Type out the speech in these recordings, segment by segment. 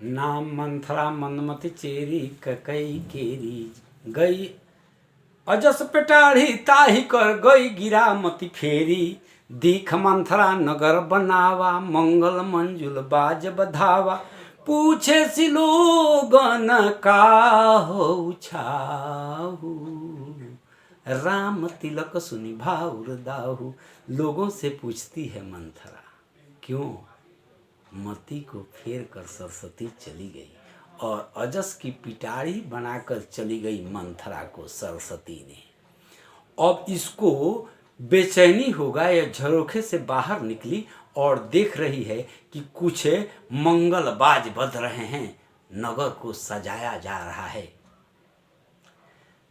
नाम मंथरा मंदमति चेरी ककई केरी गई अजस पेटाढ़ी ताही कर गई गिरा मति फेरी दीख मंथरा नगर बनावा मंगल मंजुल बाज बधावा पूछे सी लोगन का हो छाहू राम तिलक सुनि भाउर दाहू। लोगों से पूछती है मंथरा क्यों मति को फेर कर सरस्वती चली गई और अजस की पिटारी बनाकर चली गई मंथरा को सरस्वती ने। अब इसको बेचैनी होगा, यह झरोखे से बाहर निकली और देख रही है कि कुछ मंगल बाज बज रहे हैं, नगर को सजाया जा रहा है।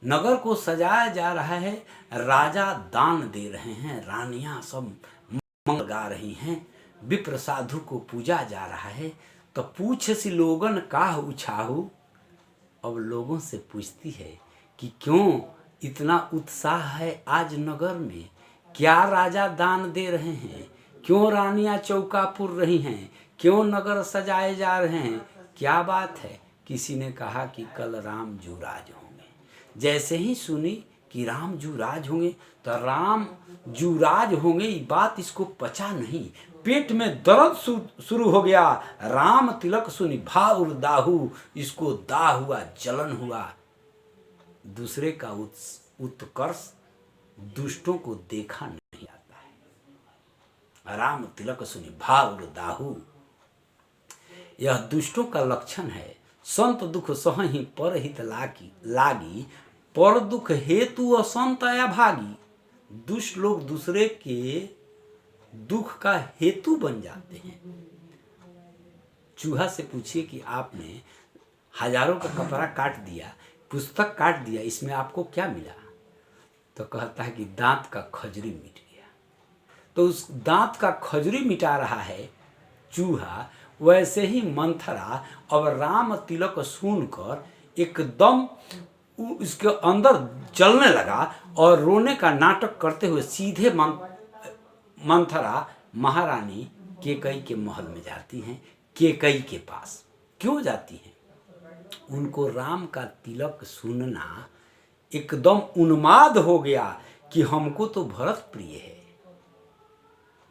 नगर को सजाया जा रहा है, राजा दान दे रहे हैं, रानियां सब मंगल गा रही हैं, विप्र साधु को पूजा जा रहा है। तो पूछ सी लोगन का उछाहू। अब लोगों से पूछती है कि क्यों इतना उत्साह है आज नगर में, क्या राजा दान दे रहे हैं, क्यों रानियां चौका पुर रही हैं, क्यों नगर सजाए जा रहे हैं, क्या बात है। किसी ने कहा कि कल राम जुराज होंगे। जैसे ही सुनी कि राम जुराज होंगे तो राम जुराज होंगे, ये बात इसको पचा नहीं, पेट में दर्द शुरू हो गया। राम तिलक सुनि भाउर दाहू, इसको दाह हुआ, जलन हुआ। दूसरे का उत्कर्ष दुष्टों को देखा नहीं आता है। राम तिलक सुनि भाउर दाहू, यह दुष्टों का लक्षण है। संत दुख सहहि पर हित लागी, पर दुख हेतु असंत अभागी। दुष्ट लोग दूसरे के दुख का हेतु बन जाते हैं। चूहा से पूछिए कि आपने हजारों का कपड़ा काट दिया, पुस्तक काट दिया, इसमें आपको क्या मिला? तो कहता है कि दांत का खजरी मिट गया। तो उस दांत का खजरी मिटा रहा है चूहा, वैसे ही मंथरा अब राम तिलक सुनकर एकदम उसके अंदर जलने लगा और रोने का नाटक करते हुए सीधे मंथरा महारानी केकई के महल में जाती हैं। केकई के पास क्यों जाती हैं? उनको राम का तिलक सुनना एकदम उन्माद हो गया कि हमको तो भरत प्रिय है।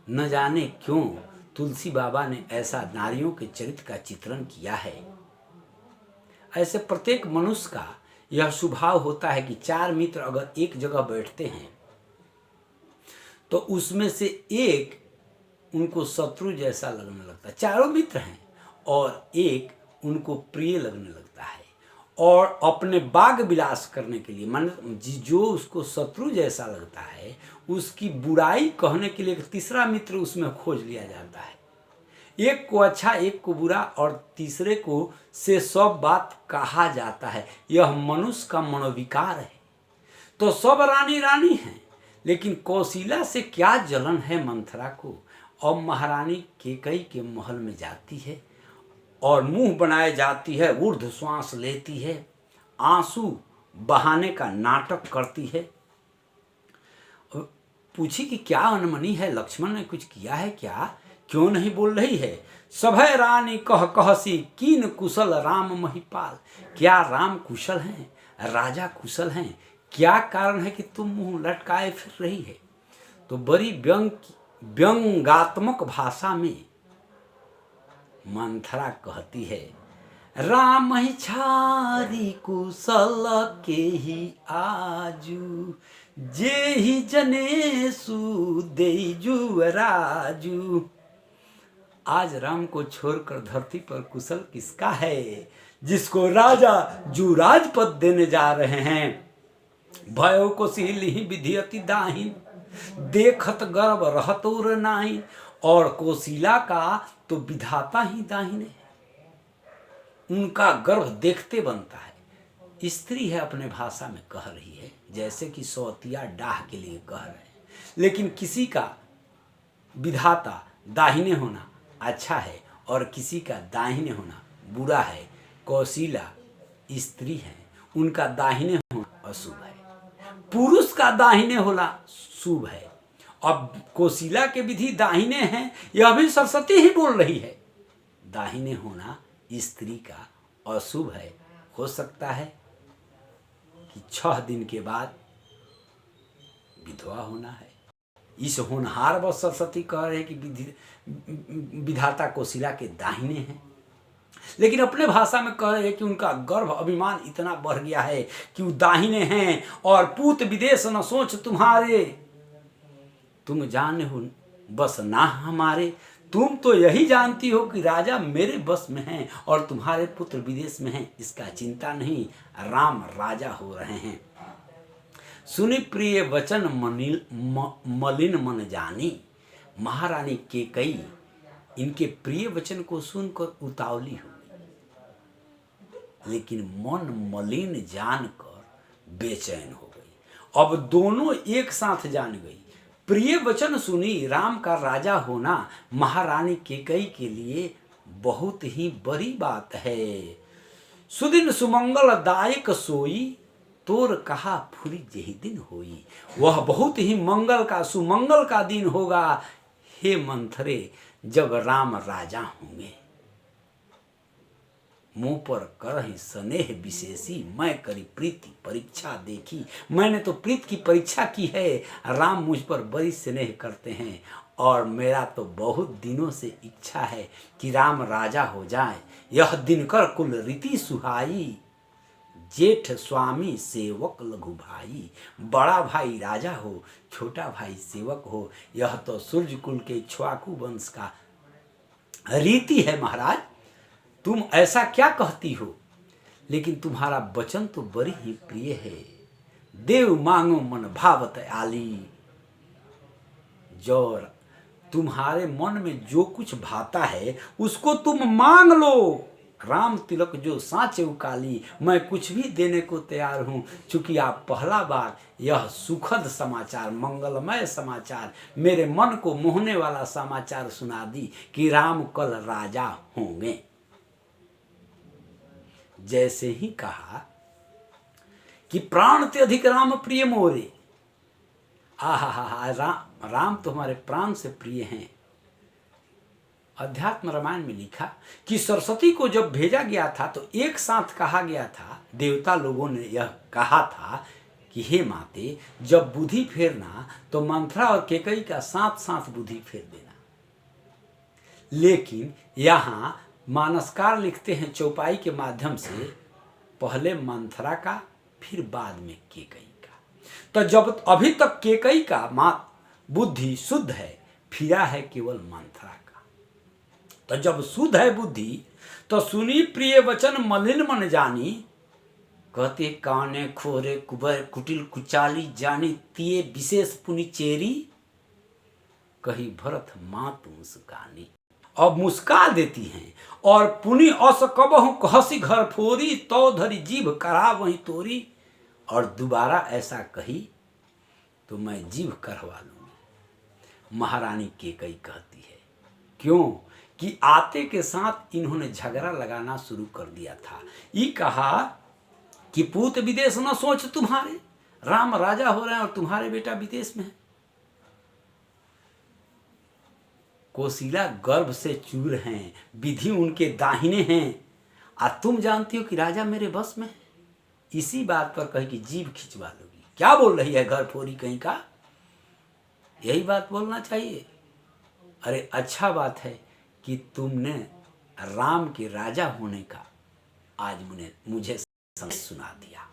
न जाने क्यों तुलसी बाबा ने ऐसा नारियों के चरित्र का चित्रण किया है। ऐसे प्रत्येक मनुष्य का यह स्वभाव होता है कि चार मित्र अगर एक जगह बैठते हैं तो उसमें से एक उनको शत्रु जैसा लगने लगता है। चारों मित्र हैं और एक उनको प्रिय लगने लगता है, और अपने बाग विलास करने के लिए मन जो उसको शत्रु जैसा लगता है उसकी बुराई कहने के लिए एक तीसरा मित्र उसमें खोज लिया जाता है। एक को अच्छा, एक को बुरा, और तीसरे को से सब बात कहा जाता है। यह मनुष्य का मनोविकार है। तो सब रानी रानी हैं, लेकिन कौशीला से क्या जलन है मंथरा को। अब महारानी केकई के महल में जाती है और मुंह बनाए जाती है, ऊर्ध्व श्वास लेती है, आंसू बहाने का नाटक करती है। पूछी कि क्या अनमनी है, लक्ष्मण ने कुछ किया है क्या, क्यों नहीं बोल रही है? सभय रानी कह कहसी कीन कुशल राम महिपाल। क्या राम कुशल हैं, राजा कुशल हैं, क्या कारण है कि तुम मुंह लटकाए फिर रही है? तो बड़ी व्यंगात्मक भाषा में मंथरा कहती है, राम ही छारी कुशल के ही आजू, जे ही जनेसु दे जुवराजू। आज राम को छोड़कर धरती पर कुशल किसका है, जिसको राजा जुराज पद देने जा रहे हैं। भयो को सिली विधियति दाहिन, देखत गर्व रहतुर नाहिन। और कोशिला का तो विधाता ही दाहिने है, उनका गर्भ देखते बनता है। स्त्री है अपने भाषा में कह रही है, जैसे कि सौतिया डाह के लिए कह रहे हैं। लेकिन किसी का विधाता दाहिने होना अच्छा है और किसी का दाहिने होना बुरा है। कौशिला स्त्री है, उनका दाहिने होना अशुभ है, पुरुष का दाहिने होना शुभ है। अब कोशिला के विधि दाहिने हैं, यह भी सरस्वती ही बोल रही है। दाहिने होना स्त्री का अशुभ है, हो सकता है कि 6 दिन के बाद विधवा होना है। इस होनहार व सरस्वती कह रहे हैं कि विधाता कोशिला के दाहिने हैं, लेकिन अपने भाषा में कह रहे हैं कि उनका गर्भ अभिमान इतना बढ़ गया है कि वो दाहिने हैं। और पूत विदेश न सोच तुम्हारे, तुम जाने हो बस ना हमारे। तुम तो यही जानती हो कि राजा मेरे बस में हैं और तुम्हारे पुत्र विदेश में हैं, इसका चिंता नहीं, राम राजा हो रहे हैं। सुनि प्रिय वचन मलिन मन जानी। महारानी केकई इनके प्रिय वचन को सुनकर उतावली हो गई, लेकिन मन मलिन जानकर बेचैन हो गई। अब दोनों एक साथ जान गई। प्रिय वचन सुनी, राम का राजा होना महारानी केकई के लिए बहुत ही बड़ी बात है। सुदिन सुमंगल दायक सोई, तोर कहा फुरी जही दिन होई। वह बहुत ही मंगल का सुमंगल का दिन होगा हे मंथरे, जब राम राजा होंगे। मुंह पर करहि स्नेह विशेषी, मैं करी प्रीति परीक्षा देखी। मैंने तो प्रीत की परीक्षा की है, राम मुझ पर बड़ी स्नेह करते हैं और मेरा तो बहुत दिनों से इच्छा है कि राम राजा हो जाए। यह दिनकर कुल रीति सुहाई, जेठ स्वामी सेवक लघु भाई। बड़ा भाई राजा हो, छोटा भाई सेवक हो, यह तो सूर्य कुल के इक्ष्वाकु वंश का रीति है। महाराज तुम ऐसा क्या कहती हो, लेकिन तुम्हारा वचन तो बड़ी ही प्रिय है। देव मांगो मन भावत आली, जो तुम्हारे मन में जो कुछ भाता है उसको तुम मांग लो। राम तिलक जो साँचे उकाली, मैं कुछ भी देने को तैयार हूँ। चूंकि आप पहला बार यह सुखद समाचार, मंगलमय समाचार, मेरे मन को मोहने वाला समाचार सुना दी कि राम कल राजा होंगे। जैसे ही कहा कि प्राण ते अधिक राम प्रिय मोरे, राम तो हमारे प्राण से प्रिय हैं। अध्यात्म रामायण में लिखा कि सरस्वती को जब भेजा गया था तो एक साथ कहा गया था, देवता लोगों ने यह कहा था कि हे माते, जब बुद्धि फेरना तो मंथरा और केकई का साथ साथ बुद्धि फेर देना। लेकिन यहाँ मानसकार लिखते हैं चौपाई के माध्यम से, पहले मंथरा का फिर बाद में केकई का। तो जब अभी तक केकई का बुद्धि शुद्ध है, फिरा है केवल मंथरा का। तो जब शुद्ध है बुद्धि, तो सुनी प्रिय वचन मलिन मन जानी। कहते काने खोरे कुबर कुटिल कुचाली जानी, तिये विशेष पुनि चेरी, कही भरत मात मुस्कानी। अब मुस्का देती हैं और पुनि अस कबहु कहसी घर फोरी, तो धरी जीभ करा वही तोरी। और दोबारा ऐसा कही तो मैं जीभ करवा लूंगी। महारानी केकई कहती है, क्यों कि आते के साथ इन्होंने झगड़ा लगाना शुरू कर दिया था। ये कहा कि पूत विदेश न सोच तुम्हारे, राम राजा हो रहे हैं और तुम्हारे बेटा विदेश में है। कोशिला गर्भ से चूर हैं, विधि उनके दाहिने हैं, तुम जानती हो कि राजा मेरे बस में है। इसी बात पर कहे कि जीभ खिंचवा लोगी। क्या बोल रही है घर फोरी कहीं का, यही बात बोलना चाहिए। अरे अच्छा बात है कि तुमने राम के राजा होने का आज मुझे सुना दिया।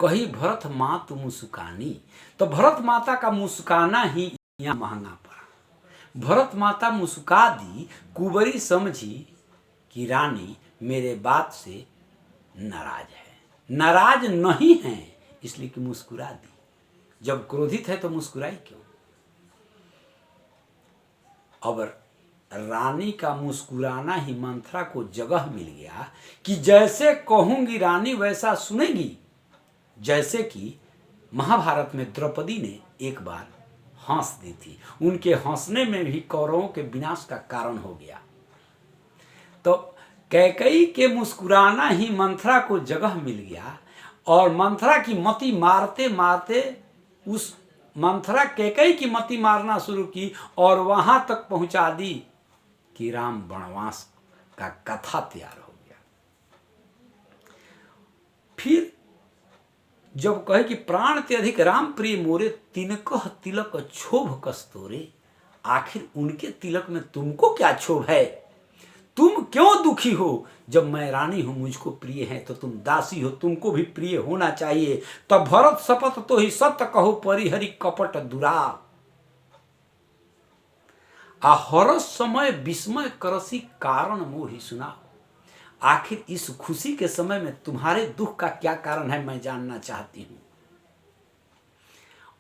कही भरत माँ तुम मुस्कानी, तो भरत माता का मुस्काना ही यहाँ महंगा पड़ा। भरत माता मुस्का दी, कुंवरी समझी कि रानी मेरे बात से नाराज है। नाराज नहीं है इसलिए कि मुस्कुरा दी। जब क्रोधित है तो मुस्कुराई क्यों। अब रानी का मुस्कुराना ही मंथरा को जगह मिल गया कि जैसे कहूंगी रानी वैसा सुनेगी। जैसे कि महाभारत में द्रौपदी ने एक बार हंस दी थी, उनके हंसने में भी कौरवों के विनाश का कारण हो गया। तो कैकेयी के मुस्कुराना ही मंथरा को जगह मिल गया और मंथरा की मति मारते मारते उस मंथरा कैकेयी की मति मारना शुरू की और वहां तक पहुंचा दी कि राम वनवास का कथा तैयार हो गया। फिर जब कहे कि प्राण ते अधिक राम प्रिय मोरे, तिनकह तिलक क्षोभ कस्तूरे, आखिर उनके तिलक में तुमको क्या क्षोभ है? तुम क्यों दुखी हो? जब मैं रानी हूं, मुझको प्रिय है, तो तुम दासी हो, तुमको भी प्रिय होना चाहिए। तब भरत शपथ तो ही सत्य कहो, परिहरि कपट दुराव। हर समय विस्मय करसी, कारण मोहि सुनाओ। आखिर इस खुशी के समय में तुम्हारे दुख का क्या कारण है, मैं जानना चाहती हूं।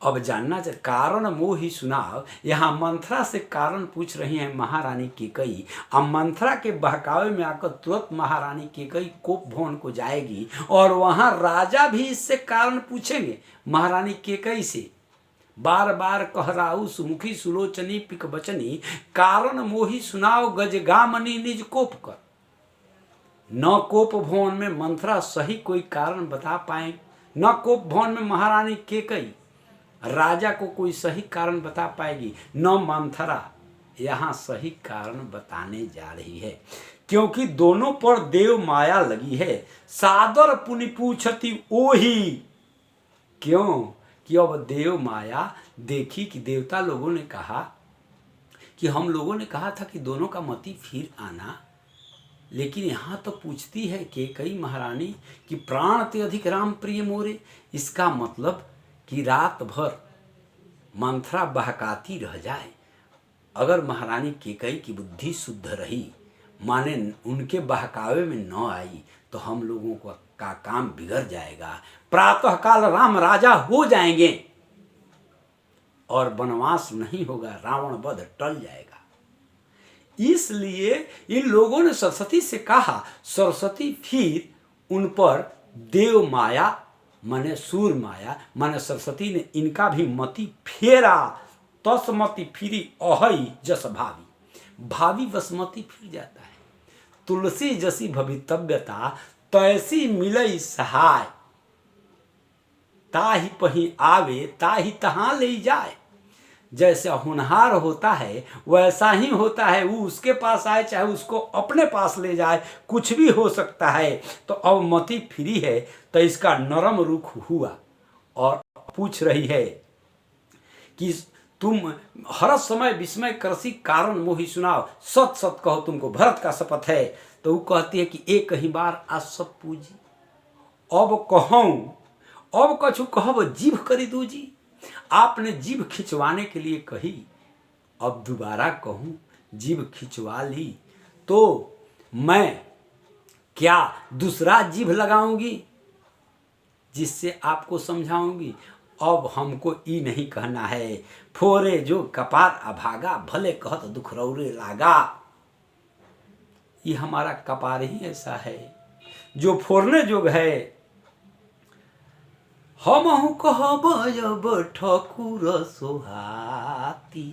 अब जानना चाहिए, कारण मोहि सुनाओ। यहां मंथरा से कारण पूछ रही हैं महारानी कैकेयी। अब मंथरा के बहकावे में आकर तुरंत महारानी कैकेयी कोप भवन को जाएगी और वहां राजा भी इससे कारण पूछेंगे महारानी कैकेयी से। बार बार कहराऊ सुमुखी सुलोचनी पिक बचनी, कारण मोहि सुनाओ गजगामनी निज कोप कर। न कोप भवन में मंथरा सही कोई कारण बता पाए, न कोप भवन में महारानी कैकेयी राजा को कोई सही कारण बता पाएगी, न मंथरा यहां सही कारण बताने जा रही है, क्योंकि दोनों पर देव माया लगी है। सादर पुनि पूछती ओही, क्यों कि अब देव माया देखी कि देवता लोगों ने कहा कि हम लोगों ने कहा था कि दोनों का मति फिर आना, लेकिन यहां तो पूछती है कैकेयी महारानी कि प्राण ते अधिक राम प्रिय मोरे। इसका मतलब कि रात भर मंथरा बहकाती रह जाए। अगर महारानी कैकेयी की बुद्धि शुद्ध रही, माने उनके बहकावे में न आई, तो हम लोगों का काम बिगड़ जाएगा। प्रातः काल राम राजा हो जाएंगे और वनवास नहीं होगा, रावण वध टल जाएगा। इसलिए इन लोगों ने सरस्वती से कहा। सरस्वती फिर उन पर देव माया माने सूर माया माने सरस्वती ने इनका भी मति फेरा। तस्मति फिरी अहई जस भावी, भावी बसमती फिर जाता है। तुलसी जसी भवितव्यता, तैसी मिलई सहाय, ताहि पही आवे ताहि तहां ले जाए। जैसे होनहार होता है वैसा ही होता है, वो उसके पास आए चाहे उसको अपने पास ले जाए, कुछ भी हो सकता है। तो अब मति फिरी है तो इसका नरम रुख हुआ और पूछ रही है कि तुम हर समय विस्मय करसी, कारण मोहि सुनाओ। सत सत कहो, तुमको भरत का शपथ है। तो वो कहती है कि एक ही बार आज सब पूजी, अब कहूँ अब कछु कहब जीभ करी दूजी। आपने जीभ खिंचवाने के लिए कही, अब दोबारा कहूं जीभ खिंचवा ली तो मैं क्या दूसरा जीभ लगाऊंगी जिससे आपको समझाऊंगी। अब हमको ई नहीं कहना है, फोरे जो कपार अभागा, भले कहत दुख रौरे लागा। ये हमारा कपार ही ऐसा है जो फोड़ने जोग है। हमहु कहब अब ठकुर सोहाती,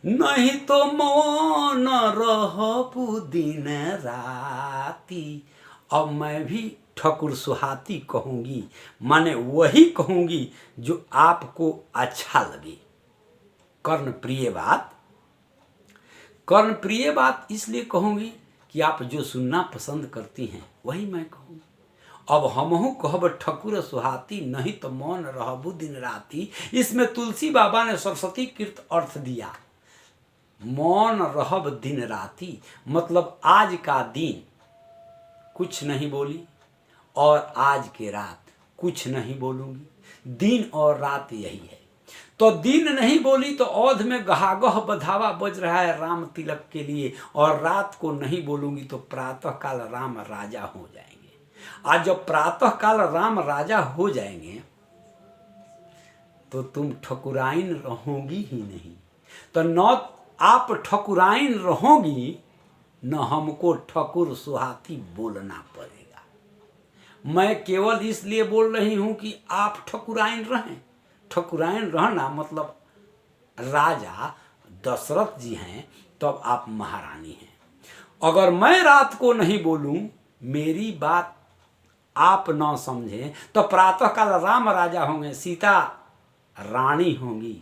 नहीं तो मौन रहबु दिन राती। अब मैं भी ठकुर सुहाती कहूंगी, माने वही कहूंगी जो आपको अच्छा लगे। कर्ण प्रिय बात, कर्ण प्रिय बात इसलिए कहूंगी कि आप जो सुनना पसंद करती हैं वही मैं कहूंगी। अब हमहु कहब ठकुर सुहाती, नहीं तो मौन रहबु दिन राती। इसमें तुलसी बाबा ने सरस्वती कृत अर्थ दिया। मौन रहब दिन राती मतलब आज का दिन कुछ नहीं बोली और आज के रात कुछ नहीं बोलूंगी। दिन और रात यही है। तो दिन नहीं बोली तो औध में गहागह बधावा बज रहा है राम तिलक के लिए, और रात को नहीं बोलूंगी तो प्रातः काल राम राजा हो जाएंगे। आज जब प्रातः काल राम राजा हो जाएंगे तो तुम ठकुराइन रहोगी ही नहीं। तो न आप ठकुराइन रहोगी, न हमको ठकुर सुहाती बोलना पड़ेगा। मैं केवल इसलिए बोल रही हूं कि आप ठकुराइन रहें। ठकुराइन रहना मतलब राजा दशरथ जी हैं तब आप महारानी हैं। अगर मैं रात को नहीं बोलूं, मेरी बात आप न समझें, तो प्रातः काल राम राजा होंगे, सीता रानी होंगी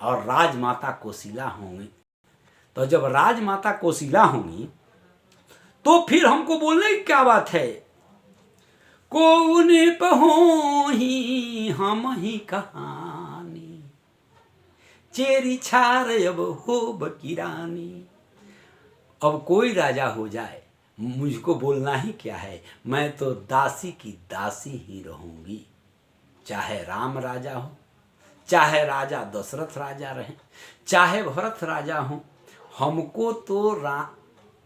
और राजमाता कोशिला होंगी। तो जब राजमाता कोशिला होंगी तो फिर हमको बोलने की क्या बात है। कौन पहो ही हम ही कहानी, चेरी छार अब हो बकीरानी। अब कोई राजा हो जाए, मुझको बोलना ही क्या है, मैं तो दासी की दासी ही रहूंगी। चाहे राम राजा हो, चाहे राजा दशरथ राजा रहे, चाहे भरत राजा हो, हमको तो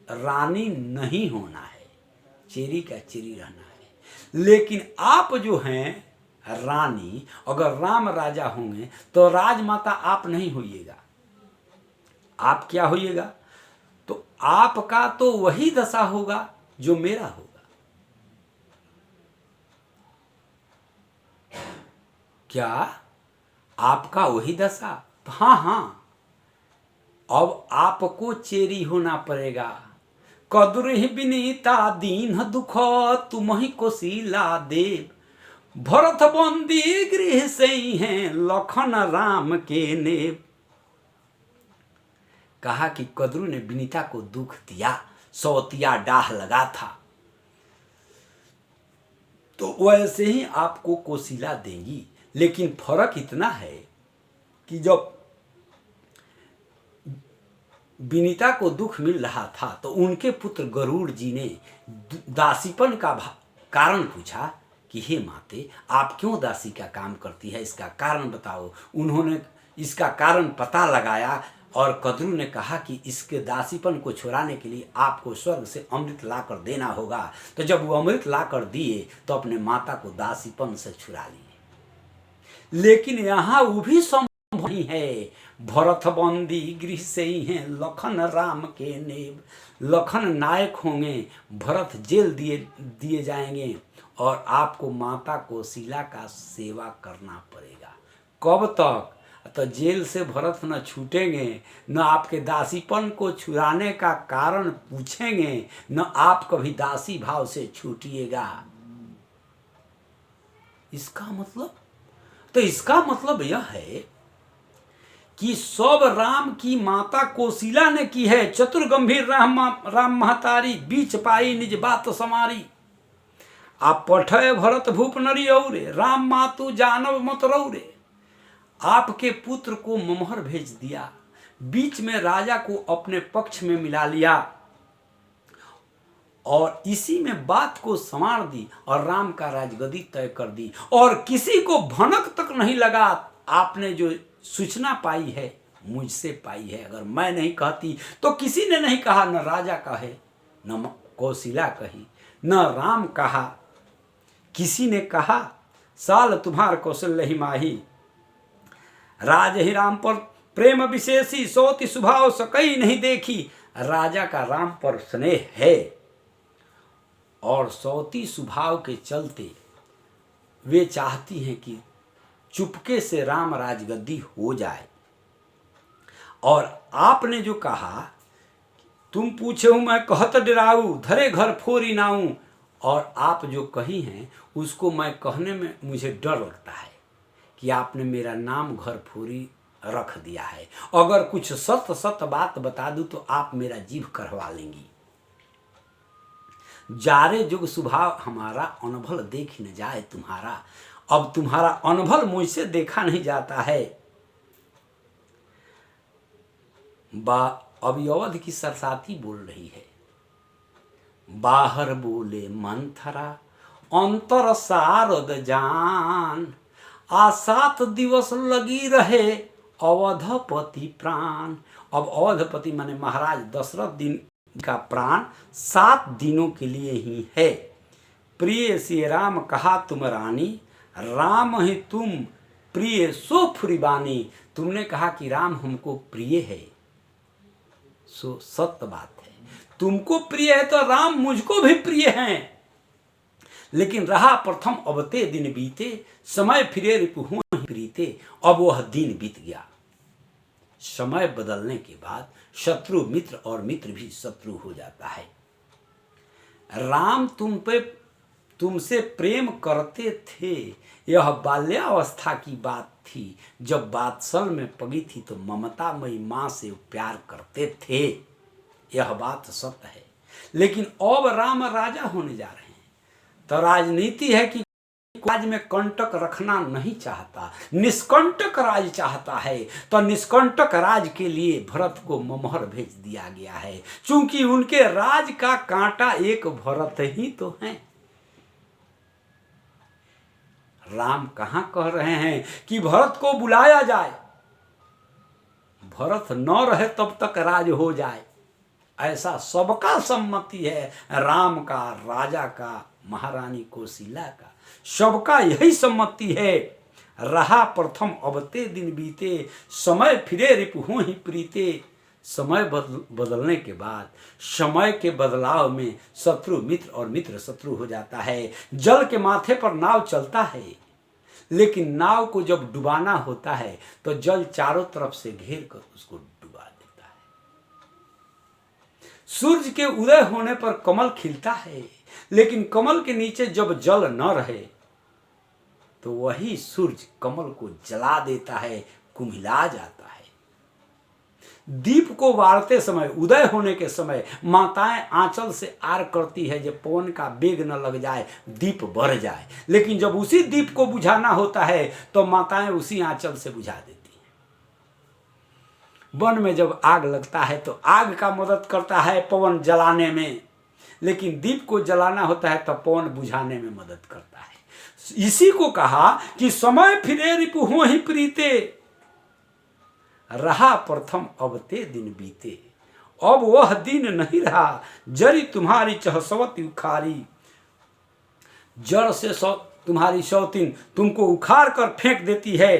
रानी नहीं होना है, चेरी का चेरी रहना है। लेकिन आप जो हैं रानी, अगर राम राजा होंगे तो राजमाता आप नहीं होइएगा। आप क्या होइएगा, तो आपका तो वही दशा होगा जो मेरा होगा। क्या आपका वही दशा? हाँ हाँ, अब आपको चेरी होना पड़ेगा। कदुरहि विनीता दीन दुख, तुम ही कोशिला देव। भरत बंदी गृह से ही हैं, लखन राम के नेब। कहा कि कद्रु ने विनीता को दुख दिया, सौतिया डाह लगा था, तो वैसे ही आपको कोशिला देंगी। लेकिन फर्क इतना है कि जब विनीता को दुख मिल रहा था तो उनके पुत्र गरुड़ जी ने दासीपन का कारण पूछा कि हे माते, आप क्यों दासी का काम करती है, इसका कारण बताओ। उन्होंने इसका कारण पता लगाया और कद्रु ने कहा कि इसके दासीपन को छुड़ाने के लिए आपको स्वर्ग से अमृत लाकर देना होगा। तो जब वो अमृत लाकर दिए तो अपने माता को दासीपन से छुड़ा लिए। लेकिन यहाँ वो भी संभव नहीं है। भरत बंदी गृह से ही हैं, लखन राम के नेब। लखन नायक होंगे, भरत जेल दिए जाएंगे और आपको माता कौशिला का सेवा करना पड़ेगा। कब तक? तो जेल से भरत न छूटेंगे, न आपके दासीपन को छुड़ाने का कारण पूछेंगे, न आप कभी दासी भाव से छूटिएगा। इसका मतलब, तो इसका मतलब यह है कि सब राम की माता कौशिला ने की है। चतुर गंभीर राम महतारी, बीच पाई निज बात समारी। आप पठय भरत भूप नरी औरे, राम मातु जानव मत रौरे। आपके पुत्र को ममहर भेज दिया, बीच में राजा को अपने पक्ष में मिला लिया और इसी में बात को संवार दी और राम का राजगद्दी तय कर दी। और किसी को भनक तक नहीं लगा। आपने जो सूचना पाई है मुझसे पाई है, अगर मैं नहीं कहती तो किसी ने नहीं कहा, न राजा कहे, न कौशिला कही, न राम कहा। किसी ने कहा साल तुम्हार कौशल्य ही माही, राज ही राम पर प्रेम विशेषी, सौति स्वभाव सकई नहीं देखी। राजा का राम पर स्नेह है और सौती स्वभाव के चलते वे चाहती हैं कि चुपके से राम राजगद्दी हो जाए। और आपने जो कहा, तुम पूछे हूं मैं कहत डराऊ, धरे घर फोरी नाऊ। और आप जो कही हैं उसको मैं कहने में मुझे डर लगता है कि आपने मेरा नाम घर फोरी रख दिया है। अगर कुछ सत बात बता दूं तो आप मेरा जीभ करवा लेंगी। जारे जुग स्वभाव हमारा, अनभल देख न जाए तुम्हारा। अब तुम्हारा अनभल मुझसे देखा नहीं जाता है। अब अवध की सरसाती बोल रही है। बाहर बोले मंथरा, अंतर सारद जान। आ 7 दिवस लगी रहे अवधपति प्राण। अब अवधपति माने महाराज दशरथ दिन का प्राण 7 दिनों के लिए ही है। प्रिय श्री राम कहा तुम रानी, राम ही तुम प्रिय सो फुरिबानी। तुमने कहा कि राम हमको प्रिय है, सो सत्य बात है। तुमको प्रिय है तो राम मुझको भी प्रिय हैं। लेकिन रहा प्रथम अबते दिन बीते, समय फिरे रिपुहुँ प्रीते। अब वह दिन बीत गया। समय बदलने के बाद शत्रु मित्र और मित्र भी शत्रु हो जाता है। राम तुमसे प्रेम करते थे, यह बाल्यावस्था की बात थी। जब बात्सल में पगी थी तो ममतामयी माँ से प्यार करते थे, यह बात सत्य है। लेकिन अब राम राजा होने जा रहे हैं, तो राजनीति है कि राज में कंटक रखना नहीं चाहता, निष्कंटक राज चाहता है। तो निष्कंटक राज के लिए भरत को ममहर भेज दिया गया है, क्योंकि उनके राज का कांटा एक भरत ही तो है। राम कहां कह रहे हैं कि भरत को बुलाया जाए, भरत न रहे तब तक राज हो जाए, ऐसा सबका सम्मति है। राम का, राजा का, महारानी कौशल्या का, सबका यही सम्मति है। रहा प्रथम अबते दिन बीते, समय फिरे रिपुहों ही प्रीते। समय बदलने के बाद, समय के बदलाव में शत्रु मित्र और मित्र शत्रु हो जाता है। जल के माथे पर नाव चलता है, लेकिन नाव को जब डुबाना होता है तो जल चारों तरफ से घेर कर उसको डुबा देता है। सूर्य के उदय होने पर कमल खिलता है, लेकिन कमल के नीचे जब जल न रहे तो वही सूर्य कमल को जला देता है, कुम्हिला जाता है। दीप को बारते समय, उदय होने के समय माताएं आंचल से आर करती है, जब पवन का बेग न लग जाए, दीप बढ़ जाए। लेकिन जब उसी दीप को बुझाना होता है तो माताएं उसी आंचल से बुझा देती हैं। वन में जब आग लगता है तो आग का मदद करता है पवन जलाने में, लेकिन दीप को जलाना होता है तो पवन बुझाने में मदद करता है। इसी को कहा कि समय फिरे रिपुहों ही प्रीते, रहा प्रथम अबते दिन बीते। अब वह दिन नहीं रहा, जरी तुम्हारी चहसवती उखारी। जड़ से तुम्हारी शौतीन तुमको उखाड़ कर फेंक देती है।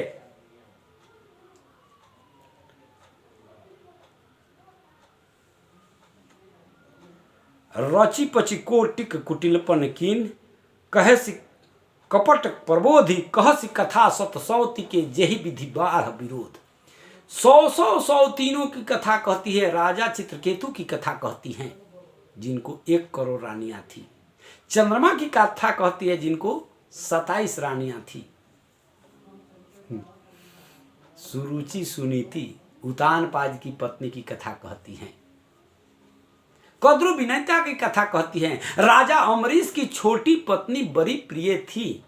रची पची कोटिक कुटिलपन कीन, कहे सी कपट प्रबोधि, कह सी कथा सत सौती के जेहि विधि बारह विरोध। 100 सौतीनों की कथा कहती है, राजा चित्रकेतु की कथा कहती हैं जिनको 1 करोड़ रानियां थी। चंद्रमा की कथा कहती है जिनको 27 रानियां थी। सुरुचि सुनीति उतानपाद की पत्नी की कथा कहती हैं। कद्रु विनयता की कथा कहती है। राजा अमरीश की छोटी पत्नी बड़ी प्रिय थी,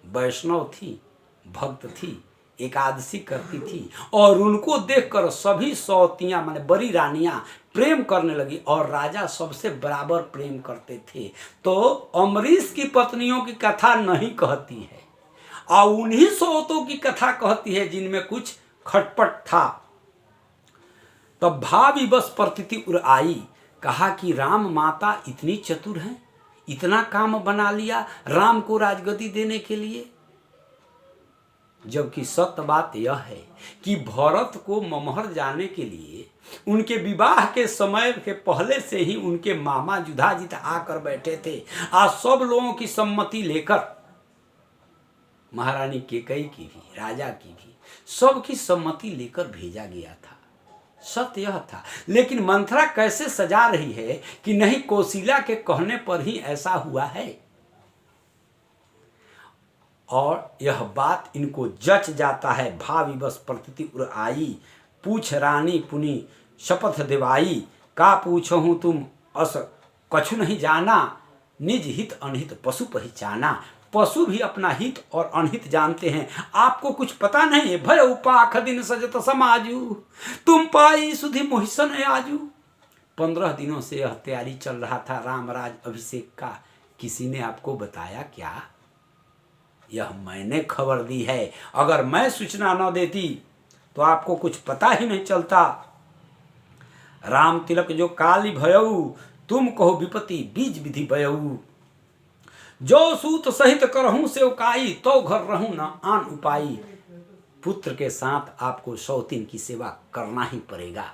वैष्णव थी, भक्त थी, एकादशी करती थी, और उनको देखकर सभी सौतियां माने बड़ी रानियां प्रेम करने लगी, और राजा सबसे बराबर प्रेम करते थे। तो अमरीश की पत्नियों की कथा नहीं कहती है, और उन्हीं सौतों की कथा कहती है जिनमें कुछ खटपट था। तब भावी बस प्रतीति उर आई, कहा कि राम माता इतनी चतुर हैं, इतना काम बना लिया राम को राजगद्दी देने के लिए। जबकि सत्य बात यह है कि भरत को ममहर जाने के लिए उनके विवाह के समय के पहले से ही उनके मामा युधाजित आकर बैठे थे। आज सब लोगों की सम्मति लेकर, महारानी केकई की भी, राजा की भी, सबकी सम्मति लेकर भेजा गया था। सत्य यह था। लेकिन मंथरा कैसे सजा रही है कि नहीं, कौशल्या के कहने पर ही ऐसा हुआ है, और यह बात इनको जच जाता है। भावी बस प्रतीति उर आई, पूछ रानी पुनि शपथ दिवाई। का पूछहूँ तुम अस कछु नहीं जाना, निज हित अनहित पशु पहचाना। पशु भी अपना हित और अनहित जानते हैं, आपको कुछ पता नहीं है। भय उपाख दिन सजत समाजू, तुम पाई सुधि मोहिसन आजू। 15 दिनों से यह तैयारी चल रहा था रामराज अभिषेक का, किसी ने आपको बताया क्या? यह मैंने खबर दी है। अगर मैं सूचना न देती तो आपको कुछ पता ही नहीं चलता। राम तिलक जो काली भयऊ, तुम कहो विपत्ति बीज विधि बयऊ। जो सूत सहित करहूं सेवकाई, तो घर रहूं न आन उपाई। पुत्र के साथ आपको सौतीन की सेवा करना ही पड़ेगा।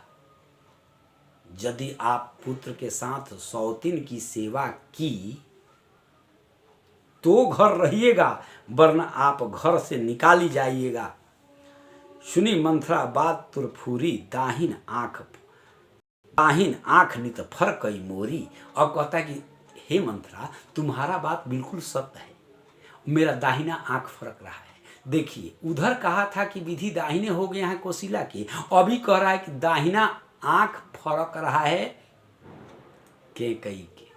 यदि आप पुत्र के साथ सौतीन की सेवा की तो घर रहिएगा, वरना आप घर से निकाली जाइएगा। सुनी मंथरा बात तुरफूरी, दाहिन आंख नित फर कई मोरी। अब कहता है कि हे मंथरा, तुम्हारा बात बिल्कुल सत्य है, मेरा दाहिना आंख फरक रहा है। देखिए, उधर कहा था कि विधि दाहिने हो गए हैं कौशल्या की, अभी कह रहा है कि दाहिना आंख फरक रहा है कैकई के।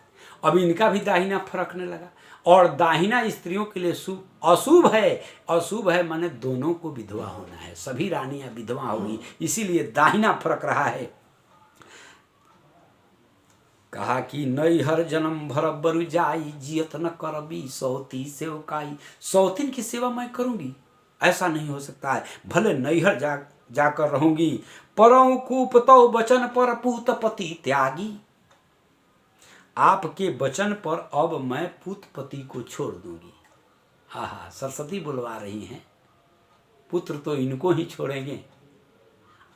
अब इनका भी दाहिना फरकने लगा, और दाहिना स्त्रियों के लिए अशुभ है। अशुभ है माने दोनों को विधवा होना है, सभी रानियां विधवा होगी, इसीलिए दाहिना फरक रहा है। कहा कि नैहर जन्म भर बरु जाई, जियत न करबी सौती सेवकाई। सौतीन की सेवा मैं करूंगी, ऐसा नहीं हो सकता है। भले नैहर जाकर रहूंगी, परौ कूपतौ वचन पर पूत पति त्यागी। आपके वचन पर अब मैं पूत पति को छोड़ दूंगी। हाँ, सरस्वती बुलवा रही हैं, पुत्र तो इनको ही छोड़ेंगे,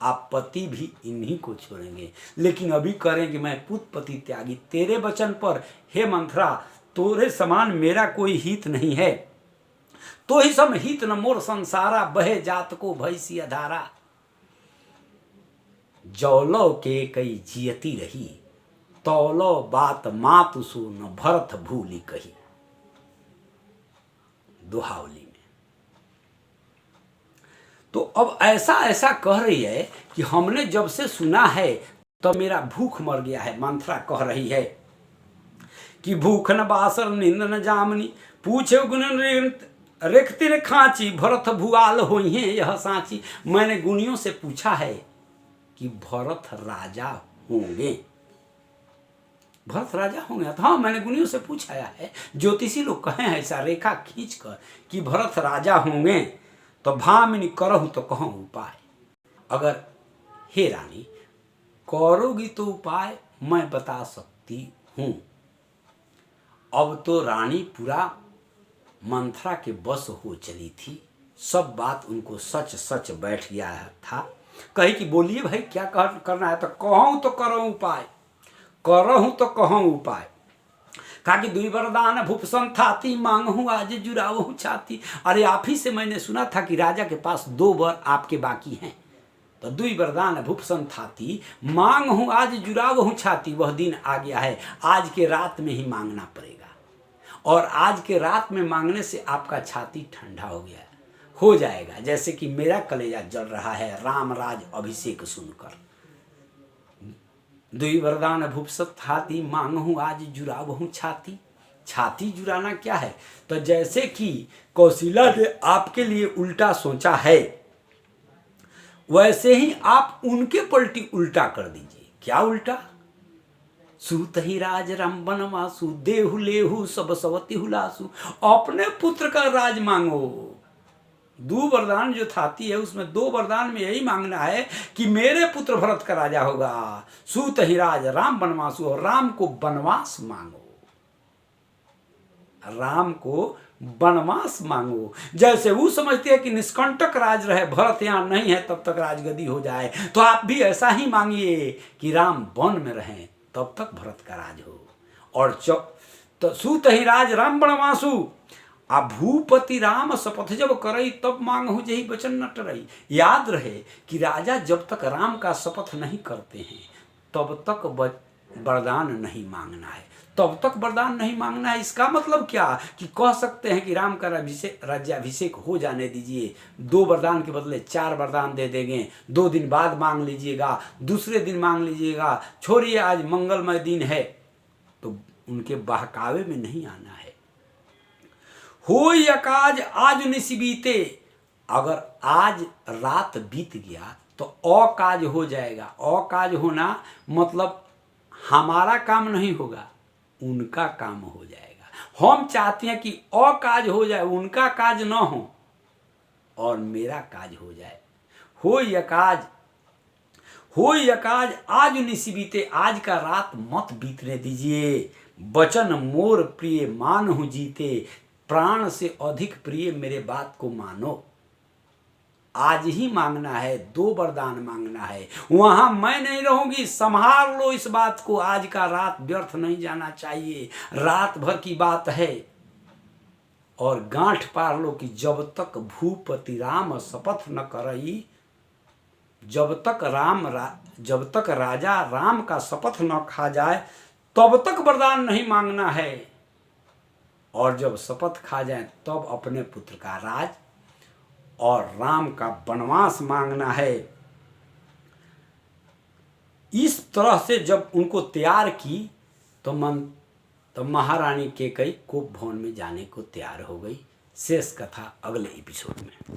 आप पति भी इन्हीं को छोड़ेंगे, लेकिन अभी करेंगे मैं पुत पति त्यागी। तेरे वचन पर हे मंथरा, तोरे समान मेरा कोई हित नहीं है। तो ही सम हित न मोर संसारा, बहे जात को भैसी अधारा। जौलो के कई जियती रही, तौलो बात मातु सु न भरत भूली कही। दुहावली में तो अब ऐसा ऐसा कह रही है कि हमने जब से सुना है तब मेरा भूख मर गया है। मंथरा कह रही है कि भूख न बासर निंद न जामनी, पूछे गुण रेखतिर खांची, भरत भुआल होई है यह साची। मैंने गुणियों से पूछा है कि भरत राजा होंगे, भरत राजा होंगे। तो हाँ, मैंने गुणियों से पूछा है, ज्योतिषी लोग कहे हैं ऐसा रेखा खींचकर कि भरत राजा होंगे। तो भामिनी करहु तो कहूँ उपाय। अगर हे रानी करोगी तो उपाय मैं बता सकती हूं। अब तो रानी पूरा मंथरा के बस हो चली थी, सब बात उनको सच सच बैठ गया था। कही कि बोलिए भाई क्या करना है। तो कहूँ तो करो उपाय, करहूँ तो कहूँ उपाय। कहा कि दुई वरदान भूप संथाती, मांगहूँ आज जुरावहूँ छाती। अरे आप ही से मैंने सुना था कि राजा के पास 2 वर आपके बाकी हैं। तो दुई वरदान भूप संथाती, मांगहूँ आज जुरावहूँ छाती। वह दिन आ गया है, आज के रात में ही मांगना पड़ेगा, और आज के रात में मांगने से आपका छाती ठंडा हो जाएगा। जैसे कि मेरा कलेजा जल रहा है राम राज अभिषेक सुनकर। दुई वरदान भूपसत हाथी, मांगहूँ आज जुरावहूँ छाती। छाती जुराना क्या है? तो जैसे कि कौशिला ने आपके लिए उल्टा सोचा है, वैसे ही आप उनके पलटी उल्टा कर दीजिए। क्या उल्टा? सूत ही राज राम बनवासु, देहु लेहु सब सवती हुलासु। अपने पुत्र का राज मांगो। 2 वरदान जो थाती है उसमें 2 वरदान में यही मांगना है कि मेरे पुत्र भरत का राजा होगा। सूत ही राज राम बनवासु, और राम को वनवास मांगो, राम को वनवास मांगो। जैसे वो समझते हैं कि निष्कंटक राज रहे, भरत यहाँ नहीं है तब तक राजगद्दी हो जाए, तो आप भी ऐसा ही मांगिए कि राम वन में रहें तब तक भरत का राज हो। और तो सूत ही राज राम बनवासु, आ भूपति राम शपथ जब करई, तब मांगहु जही वचन न टरई। याद रहे कि राजा जब तक राम का शपथ नहीं करते हैं तब तक वरदान नहीं मांगना है, तब तक वरदान नहीं मांगना है। इसका मतलब क्या कि कह सकते हैं कि राम का राज्याभिषेक हो जाने दीजिए, 2 वरदान के बदले 4 वरदान दे देंगे, 2 दिन बाद मांग लीजिएगा, दूसरे दिन मांग लीजिएगा, छोड़िए आज मंगलमय दिन है। तो उनके बहकावे में नहीं आना है। होई अकाज आज निशि बीते, अगर आज रात बीत गया तो अकाज हो जाएगा। अकाज होना मतलब हमारा काम नहीं होगा, उनका काम हो जाएगा। हम चाहते हैं कि अकाज हो जाए, उनका काज न हो और मेरा काज हो जाए। होई अकाज आज निशि बीते, आज का रात मत बीतने दीजिए। वचन मोर प्रिय मानहु जीते, प्राण से अधिक प्रिय मेरे बात को मानो। आज ही मांगना है, 2 वरदान मांगना है। वहां मैं नहीं रहूंगी, संभाल लो इस बात को। आज का रात व्यर्थ नहीं जाना चाहिए, रात भर की बात है। और गांठ पार लो कि जब तक भूपति राम शपथ न करई, जब तक राजा राम का शपथ न खा जाए तब तक वरदान नहीं मांगना है। और जब शपथ खा जाए तब अपने पुत्र का राज और राम का वनवास मांगना है। इस तरह से जब उनको तैयार की तो महारानी कैकेयी कोप भवन में जाने को तैयार हो गई। शेष कथा अगले एपिसोड में।